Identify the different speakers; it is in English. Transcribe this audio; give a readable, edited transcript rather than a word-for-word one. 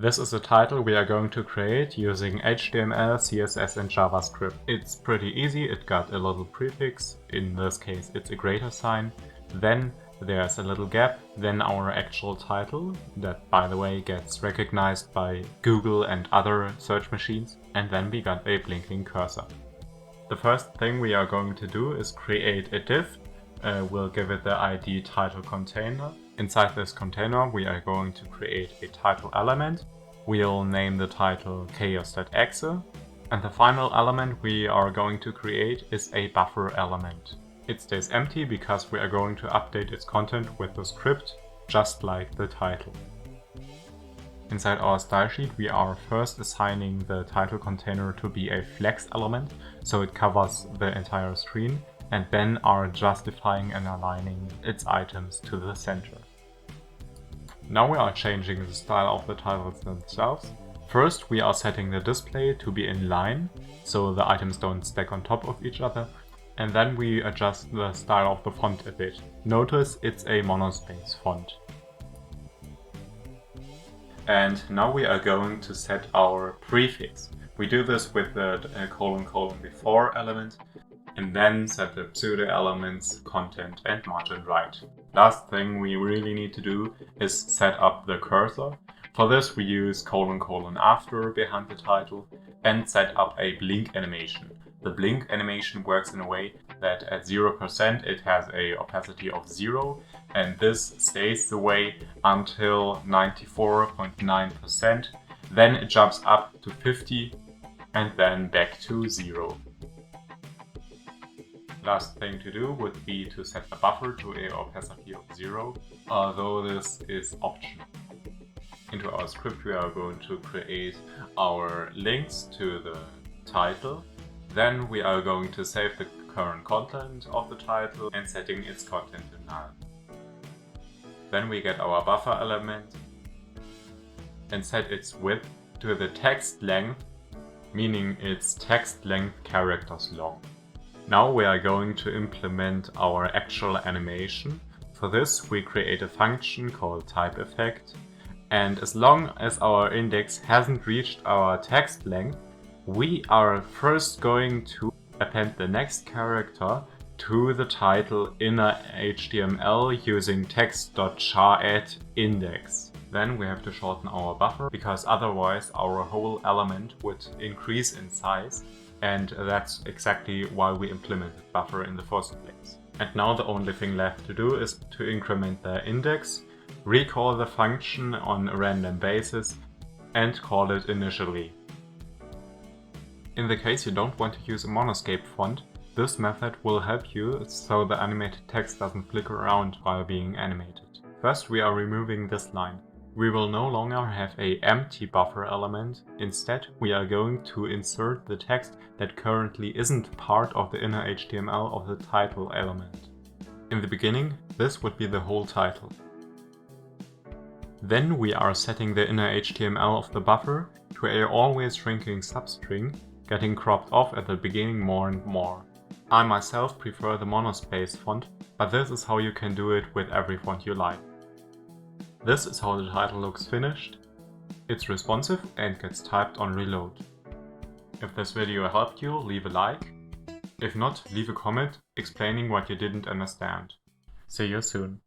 Speaker 1: This is a title we are going to create using HTML, CSS and JavaScript. It's pretty easy, it got a little prefix, in this case it's a greater sign, then there's a little gap, then our actual title, that by the way gets recognized by Google and other search machines, and then we got a blinking cursor. The first thing we are going to do is create a div. We'll give it the ID title container. Inside this container we are going to create a title element. We'll name the title chaos.exe, and the final element we are going to create is a buffer element. It stays empty because we are going to update its content with the script, just like the title. Inside our style sheet we are first assigning the title container to be a flex element, so it covers the entire screen, and then are justifying and aligning its items to the center. Now we are changing the style of the titles themselves. First we are setting the display to be in line, so the items don't stack on top of each other, and then we adjust the style of the font a bit. Notice it's a monospace font. And now we are going to set our prefix. We do this with the : before element, and then set the pseudo-elements, content and margin right. Last thing we really need to do is set up the cursor. For this we use : after behind the title and set up a blink animation. The blink animation works in a way that at 0% it has a opacity of 0, and this stays the way until 94.9%. Then it jumps up to 50 and then back to 0. Last thing to do would be to set the buffer to an opacity of 0, although this is optional. Into our script we are going to create our links to the title. Then we are going to save the current content of the title and setting its content to null. Then we get our buffer element and set its width to the text length, meaning it's text length characters long. Now we are going to implement our actual animation. For this we create a function called typeEffect, and as long as our index hasn't reached our text length, we are first going to append the next character to the title inner HTML using text.char@index. Then we have to shorten our buffer, because otherwise our whole element would increase in size, and that's exactly why we implemented buffer in the first place. And now the only thing left to do is to increment the index, recall the function on a random basis, and call it initially. In the case you don't want to use a monospace font, this method will help you so the animated text doesn't flicker around while being animated. First we are removing this line. We will no longer have an empty buffer element. Instead, we are going to insert the text that currently isn't part of the inner HTML of the title element. In the beginning, this would be the whole title. Then we are setting the inner HTML of the buffer to a always shrinking substring, getting cropped off at the beginning more and more. I myself prefer the monospace font, but this is how you can do it with every font you like. This is how the title looks finished. It's responsive and gets typed on reload. If this video helped you, leave a like. If not, leave a comment explaining what you didn't understand. See you soon.